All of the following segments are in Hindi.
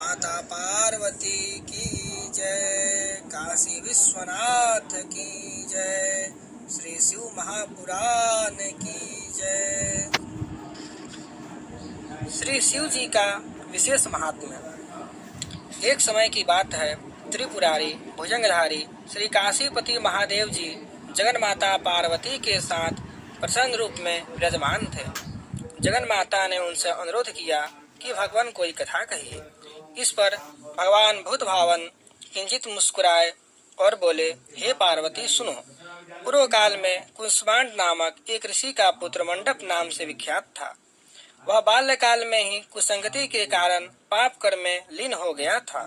माता पार्वती की जय, काशी विश्वनाथ की जय, श्री शिव महापुराण की जय। श्री शिव जी का विशेष महात्म्य। एक समय की बात है, त्रिपुरारी भुजंगधारी श्री काशीपति महादेव जी जगन माता पार्वती के साथ प्रसन्न रूप में विराजमान थे। जगन माता ने उनसे अनुरोध किया कि भगवान कोई कथा कहिए। इस पर भगवान भूत भावन किंचित मुस्कुराए और बोले, हे पार्वती सुनो। पूर्व काल में कुष्मांड नामक एक ऋषि का पुत्र मंडप नाम से विख्यात था। वह बाल्यकाल में ही कुसंगति के कारण पाप कर्म में लीन हो गया था।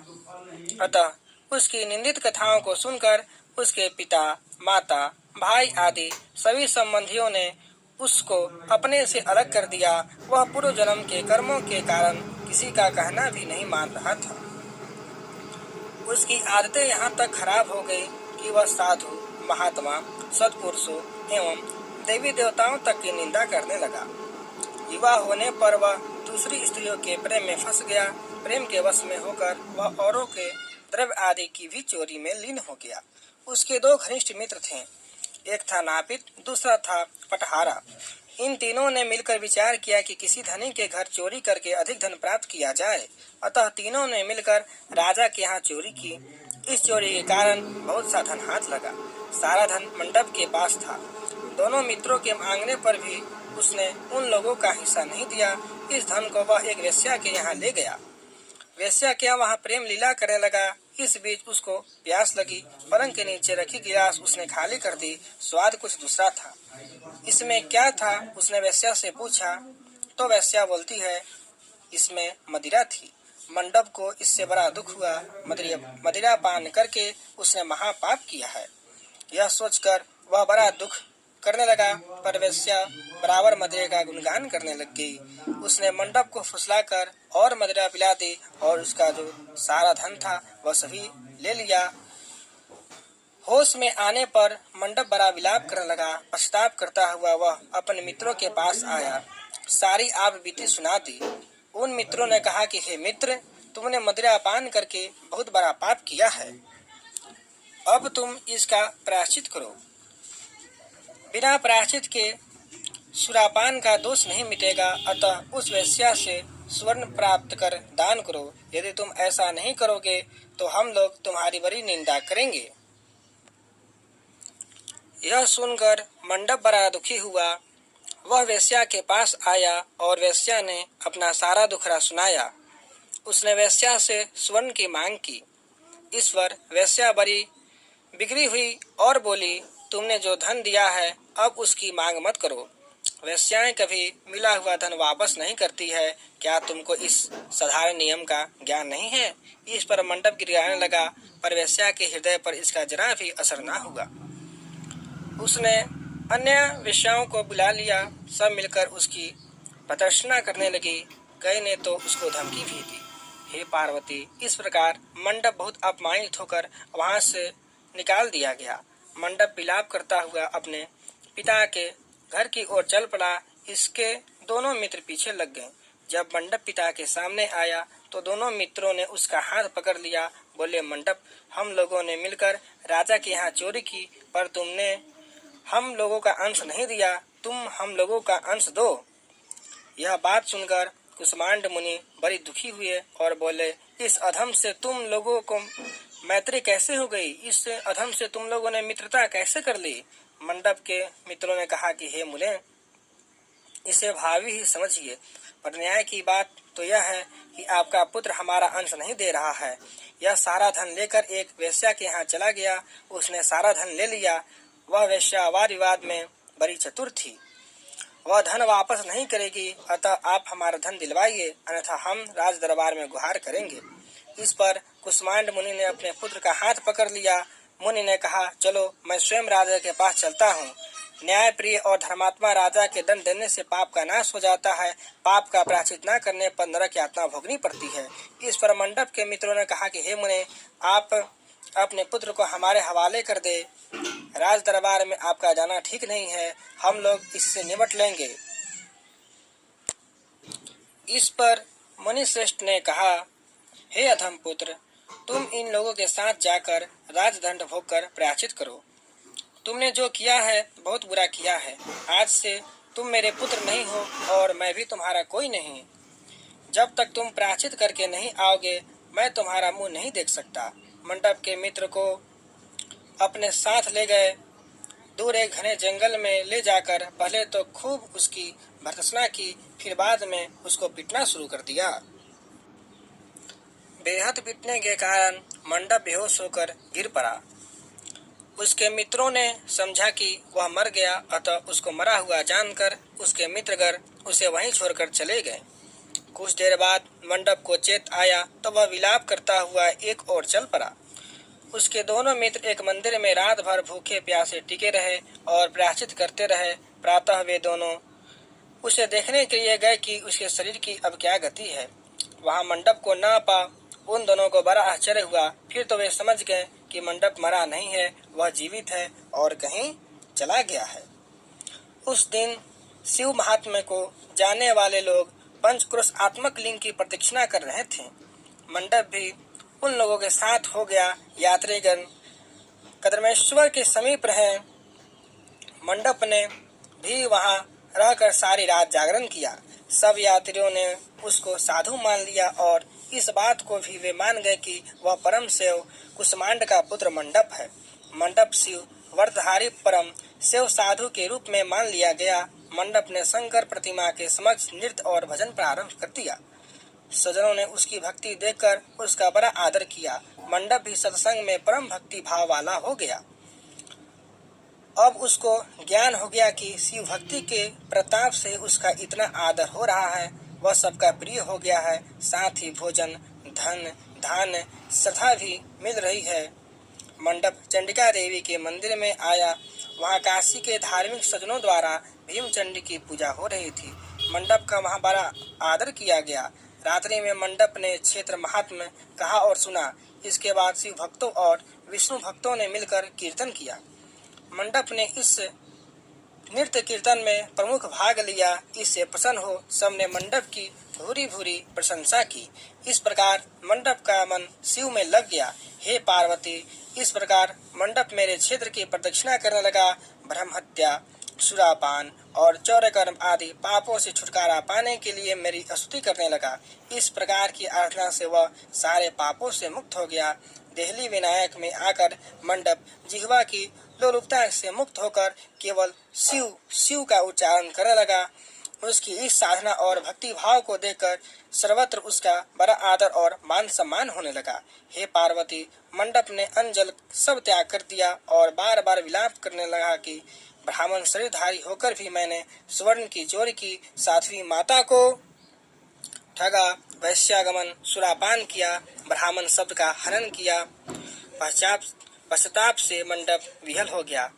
अतः उसकी निंदित कथाओं को सुनकर उसके पिता, माता, भाई आदि सभी संबंधियों ने उसको अपने से अलग कर दिया। वह पूर्व जन्म के कर्मों के कारण किसी का कहना भी नहीं मान रहा था। उसकी आदतें यहाँ तक खराब हो गई कि वह साधु, महात्मा, सत्पुरुषों एवं देवी देवताओं तक की निंदा करने लगा। विवाह होने पर वह दूसरी स्त्रियों के प्रेम में फंस गया। प्रेम के वश में होकर वह औरों के द्रव्य आदि की भी चोरी में लीन हो गया। उसके दो घनिष्ठ मित्र थे, एक था नापित, दूसरा था पटहारा। इन तीनों ने मिलकर विचार किया कि किसी धनी के घर चोरी करके अधिक धन प्राप्त किया जाए। अतः तीनों ने मिलकर राजा के यहाँ चोरी की। इस चोरी के कारण बहुत सा धन हाथ लगा। सारा धन मंडप के पास था। दोनों मित्रों के मांगने पर भी उसने उन लोगों का हिस्सा नहीं दिया। इस धन को वह एक वेश्या के यहाँ ले गया। वेश्या के यहाँ वहाँ प्रेम लीला करने लगा। इस बीच उसको प्यास लगी। पलंग के नीचे रखी गिलास उसने खाली कर दी। स्वाद कुछ दूसरा था। इसमें क्या था, उसने वेश्या से पूछा तो वेश्या बोलती है, इसमें मदिरा थी। मंडप को इससे बड़ा दुख हुआ। मदिरा पान करके उसने महापाप किया है। यह सोचकर वह बड़ा दुख करने लगा, पर वेश्या बराबर मदिरे का गुणगान करने लग गई। उसने मंडप को फुसलाकर और मदिरा पिला दी और उसका जो सारा धन था वह सभी ले लिया। होश में आने पर मंडप बड़ा विलाप करने लगा। पश्चाताप करता हुआ वह अपने मित्रों के पास आया, सारी आप बीती सुना दी। उन मित्रों ने कहा कि हे मित्र, तुमने मदिरा पान करके बहुत बड़ा पाप किया है। अब तुम इसका प्रायश्चित करो। बिना प्रायश्चित के सुरापान का दोष नहीं मिटेगा। अतः उस वेश्या से स्वर्ण प्राप्त कर दान करो। यदि तुम ऐसा नहीं करोगे तो हम लोग तुम्हारी बड़ी निंदा करेंगे। यह सुनकर मंडप बड़ा दुखी हुआ। वह वेश्या के पास आया और वेश्या ने अपना सारा दुखड़ा सुनाया। उसने वेश्या से स्वर्ण की मांग की। इस पर वेश्या बड़ी बिगड़ी हुई और बोली, तुमने जो धन दिया है अब उसकी मांग मत करो। वेश्याएं कभी मिला हुआ धन वापस नहीं करती है। क्या तुमको इस साधारण नियम का ज्ञान नहीं है? इस पर मंडप गिड़गिड़ाने लगा, पर वेश्या के हृदय पर इसका जरा भी असर न हुआ। उसने अन्य वेश्याओं को बुला लिया। सब मिलकर उसकी प्रदर्शना करने लगी। कई ने तो उसको धमकी भी दी। हे पार्वती, इस प्रकार मंडप बहुत अपमानित होकर वहां से निकाल दिया गया। मंडप विलाप करता हुआ अपने पिता के घर की ओर चल पड़ा। इसके दोनों मित्र पीछे लग गए। जब मंडप पिता के सामने आया तो दोनों मित्रों ने उसका हाथ पकड़ लिया। बोले, मंडप, हम लोगों ने मिलकर राजा के यहाँ चोरी की, पर तुमने हम लोगों का अंश नहीं दिया। तुम हम लोगों का अंश दो। यह बात सुनकर कुष्मांड मुनि बड़ी दुखी हुए और बोले, इस अधम से तुम लोगों को मैत्री कैसे हो गई? इस अधम से तुम लोगों ने मित्रता कैसे कर ली? मंडप के मित्रों ने कहा कि हे मुने, इसे भावी ही समझिए, पर न्याय की बात तो यह है कि आपका पुत्र हमारा अंश नहीं दे रहा है। यह सारा धन लेकर एक वेश्या के यहाँ चला गया। उसने सारा धन ले लिया। वह वेश्या वाद विवाद में बड़ी चतुर थी। वह धन वापस नहीं करेगी। अतः आप हमारा धन दिलवाइए, अन्यथा हम राज दरबार में गुहार करेंगे। इस पर कुष्मांड मुनि ने अपने पुत्र का हाथ पकड़ लिया। मुनि ने कहा, चलो मैं स्वयं राजा के पास चलता हूँ। न्याय प्रिय और धर्मात्मा राजा के दंड देने से पाप का नाश हो जाता है। पाप का प्रायश्चित न करने पर नरक यातना भोगनी पड़ती है। इस पर मंडप के मित्रों ने कहा कि हे मुने, आप अपने पुत्र को हमारे हवाले कर दे। राज दरबार में आपका जाना ठीक नहीं है। हम लोग इससे निपट लेंगे। इस पर मुनि श्रेष्ठ ने कहा, हे अधम पुत्र, तुम इन लोगों के साथ जाकर राजदंड भोग कर प्रायश्चित करो। तुमने जो किया है बहुत बुरा किया है। आज से तुम मेरे पुत्र नहीं हो और मैं भी तुम्हारा कोई नहीं। जब तक तुम प्रायश्चित करके नहीं आओगे मैं तुम्हारा मुंह नहीं देख सकता। मंडप के मित्र को अपने साथ ले गए। दूर एक घने जंगल में ले जाकर पहले तो खूब उसकी भर्त्सना की, फिर बाद में उसको पीटना शुरू कर दिया। बेहद पीटने के कारण मंडप बेहोश होकर गिर पड़ा। उसके मित्रों ने समझा कि वह मर गया, अतः उसको मरा हुआ जानकर उसके मित्रगण उसे वहीं छोड़कर चले गए। कुछ देर बाद मंडप को चेत आया तो वह विलाप करता हुआ एक ओर चल पड़ा। उसके दोनों मित्र एक मंदिर में रात भर भूखे प्यासे टिके रहे और प्रायश्चित करते रहे। प्रातः वे दोनों उसे देखने के लिए गए कि उसके शरीर की अब क्या गति है। वहां मंडप को न पा उन दोनों को बड़ा आश्चर्य हुआ। फिर तो वे समझ गए कि मंडप मरा नहीं है, वह जीवित है और कहीं चला गया है। उस दिन शिव महात्म्य को जानने वाले लोग पंचक्रोशात्मक लिंग की प्रदक्षिणा कर रहे थे। मंडप भी उन लोगों के साथ हो गया। यात्रीगण कदमेश्वर के समीप रहे। मंडप ने भी वहां रहकर सारी रात जागरण किया। सब यात्रियों ने उसको साधु मान लिया और इस बात को भी वे मान गए कि वह परम सेव कुसमांड का पुत्र मंडप है। मंडप शिव व्रतधारी परम सेव साधु के रूप में मान लिया गया। मंडप ने शंकर प्रतिमा के समक्ष नृत्य और भजन प्रारंभ कर दिया। सज्जनों ने उसकी भक्ति देखकर उसका बड़ा आदर किया। मंडप भी सत्संग में परम भक्ति भाव वाला हो गया। अब उसको ज्ञान हो गया कि शिव भक्ति के प्रताप से उसका इतना आदर हो रहा है, वह सबका प्रिय हो गया है। साथ ही भोजन, धन, धान, श्रद्धा भी मिल रही है। मंडप चंडिका देवी के मंदिर में आया। वहाँ काशी के धार्मिक सज्जनों द्वारा भीमचंडी की पूजा हो रही थी। मंडप का वहाँ बड़ा आदर किया गया। रात्रि में मंडप ने क्षेत्र महात्म्य कहा और सुना। इसके बाद शिव भक्तों और विष्णु भक्तों ने मिलकर कीर्तन किया। मंडप ने इस नृत्य कीर्तन में प्रमुख भाग लिया। इससे प्रसन्न हो सबने मंडप की भूरी भूरी प्रशंसा की। इस प्रकार मंडप का मन शिव में लग गया। हे पार्वती, इस प्रकार मंडप मेरे क्षेत्र की प्रदक्षिणा करने लगा। ब्रह्म हत्या, सुरापान और चौरकर्म आदि पापों से छुटकारा पाने के लिए मेरी स्तुति करने लगा। इस प्रकार की आराधना से वह सारे पापों से मुक्त हो गया। देहली विनायक में आकर मंडप जिह्वा की लोलुपता से मुक्त होकर केवल शिव शिव का उच्चारण करने लगा। उसकी इस साधना और भक्ति भाव को देखकर सर्वत्र उसका बड़ा आदर और मान सम्मान होने लगा। हे पार्वती, मंडप ने अन्न जल सब त्याग कर दिया और बार बार विलाप करने लगा कि ब्राह्मण शरीरधारी होकर भी मैंने स्वर्ण की चोरी की, साध्वी माता को ठगा, वैश्यागमन, सुरापान किया, ब्राह्मण शब्द का हनन किया। पश्चाताप से मंडप विहल हो गया।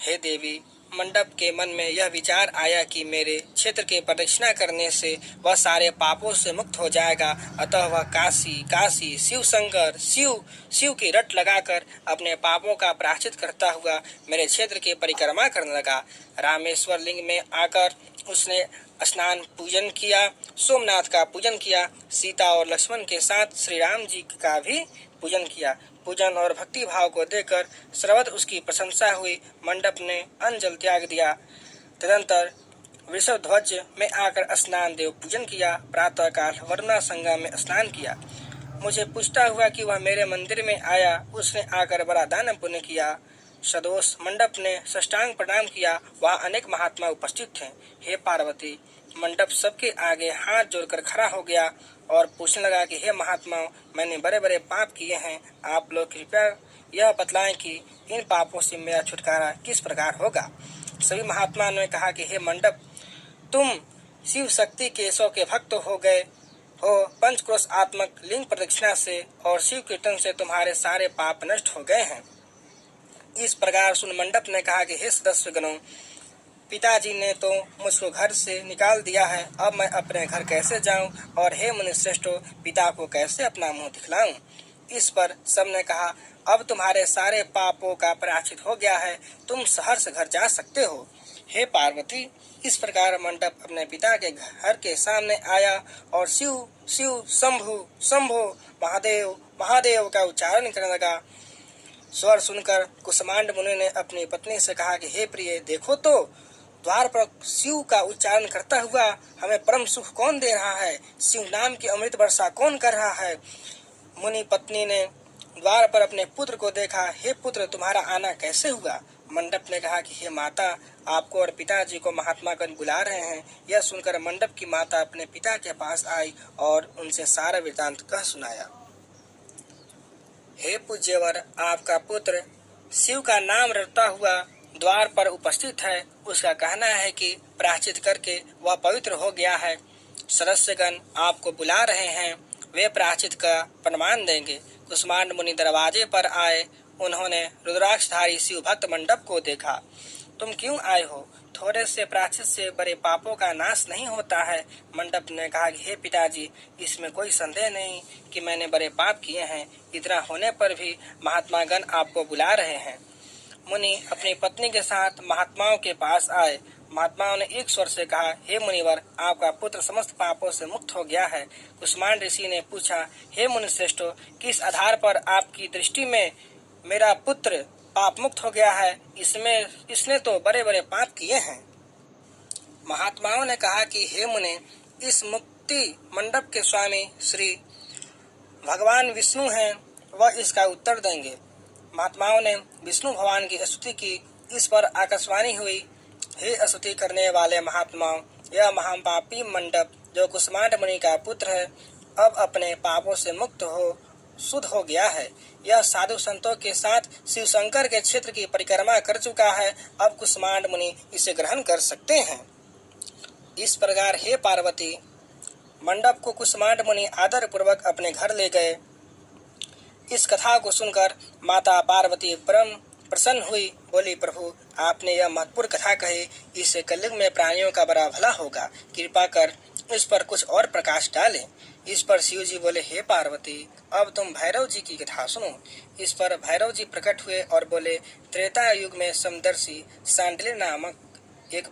हे देवी, मंडप के मन में यह विचार आया कि मेरे क्षेत्र के प्रदक्षिणा करने से वह सारे पापों से मुक्त हो जाएगा। अतः वह काशी काशी शिव शंकर शिव शिव की रट लगाकर अपने पापों का प्रायश्चित करता हुआ मेरे क्षेत्र की परिक्रमा करने लगा। रामेश्वर लिंग में आकर उसने स्नान पूजन किया, सोमनाथ का पूजन किया, सीता और लक्ष्मण के साथ श्री राम जी का भी पूजन किया। पूजन और भक्ति भाव को देखकर सर्वत्र उसकी प्रशंसा हुई। मंडप ने अन्न जल त्याग दिया। तदंतर वृषभ ध्वज में आकर स्नान देव पूजन किया। प्रातः काल वरुणा संगम में स्नान किया। मुझे पूछता हुआ कि वह मेरे मंदिर में आया। उसने आकर बड़ा दान पुण्य किया। सदोष मंडप ने साष्टांग प्रणाम किया। वहाँ अनेक महात्मा उपस्थित थे। हे पार्वती, मंडप सबके आगे हाथ जोड़कर खड़ा हो गया और पूछने लगा कि हे महात्माओं, मैंने बड़े बड़े पाप किए हैं। आप लोग कृपया यह बतलाएं कि इन पापों से मेरा छुटकारा किस प्रकार होगा। सभी महात्माओं ने कहा कि हे मंडप, तुम शिव शक्ति केशव के भक्त हो गए हो। पंचक्रोशात्मक लिंग प्रदक्षिणा से और शिव कीर्तन से तुम्हारे सारे पाप नष्ट हो गए हैं। इस प्रकार सुन मंडप ने कहा कि हे सदस्यगणों, पिताजी ने तो मुझको घर से निकाल दिया है, अब मैं अपने घर कैसे जाऊं और हे मुनिश्रेष्ठों, पिता को कैसे अपना मुंह दिखलाऊं। इस पर सबने कहा, अब तुम्हारे सारे पापों का प्रायश्चित हो गया है, तुम सहर्ष घर जा सकते हो। हे पार्वती, इस प्रकार मंडप अपने पिता के घर के सामने आया और शिव शिव शंभु शंभु महादेव महादेव का उच्चारण करने लगा। स्वर सुनकर कुसुमांड मुनि ने अपनी पत्नी से कहा कि हे प्रिय, देखो तो द्वार पर शिव का उच्चारण करता हुआ हमें परम सुख कौन दे रहा है, शिव नाम की अमृत वर्षा कौन कर रहा है। मुनि पत्नी ने द्वार पर अपने पुत्र को देखा। हे पुत्र, तुम्हारा आना कैसे हुआ। मंडप ने कहा कि हे माता, आपको और पिताजी को महात्मागण बुला रहे हैं। यह सुनकर मंडप की माता अपने पिता के पास आई और उनसे सारा वृतांत कह सुनाया। हे पूज्यवर, आपका पुत्र शिव का नाम रटता हुआ द्वार पर उपस्थित है। उसका कहना है कि प्रायश्चित करके वह पवित्र हो गया है। सदस्यगण आपको बुला रहे हैं, वे प्रायश्चित का प्रमाण देंगे। कुसुमांड मुनि दरवाजे पर आए। उन्होंने रुद्राक्षधारी शिव भक्त मंडप को देखा। तुम क्यों आए हो? थोड़े से प्रायश्चित से बड़े पापों का नाश नहीं होता है। मंडप ने कहा कि हे पिताजी, इसमें कोई संदेह नहीं कि मैंने बड़े पाप किए हैं। इतना होने पर भी महात्मागण आपको बुला रहे हैं। मुनि अपनी पत्नी के साथ महात्माओं के पास आए। महात्माओं ने एक स्वर से कहा, हे मुनिवर, आपका पुत्र समस्त पापों से मुक्त हो गया है। कुसुमांड ऋषि ने पूछा, हे मुनिश्रेष्ठो, किस आधार पर आपकी दृष्टि में मेरा पुत्र पाप मुक्त हो गया है? इसने तो बड़े बड़े पाप किए हैं। महात्माओं ने कहा कि हे मुने, इस मुक्ति मंडप के स्वामी श्री भगवान विष्णु हैं, वह इसका उत्तर देंगे। महात्माओं ने विष्णु भगवान की स्तुति की। इस पर आकाशवाणी हुई, हे स्तुति करने वाले महात्माओं, यह महापापी मंडप जो कुसुमांड मुनि का पुत्र है, अब अपने पापों से मुक्त हो शुद्ध हो गया है। यह साधु संतों के साथ शिव शंकर के क्षेत्र की परिक्रमा कर चुका है। अब कुसुमांड मुनि इसे ग्रहण कर सकते हैं। इस प्रकार हे पार्वती, मंडप को कुसुमांड मुनि आदर पूर्वक अपने घर ले गए। इस कथा को सुनकर माता पार्वती परम प्रसन्न हुई। बोली, प्रभु, आपने यह महत्वपूर्ण कथा कही, इससे कलयुग में प्राणियों का बड़ा भला होगा। कृपा कर इस पर कुछ और प्रकाश डालें। इस पर शिव जी बोले, हे पार्वती, अब तुम भैरव जी की कथा सुनो। इस पर भैरव जी प्रकट हुए और बोले, त्रेता युग में समदर्शी सांडलिन नामक एक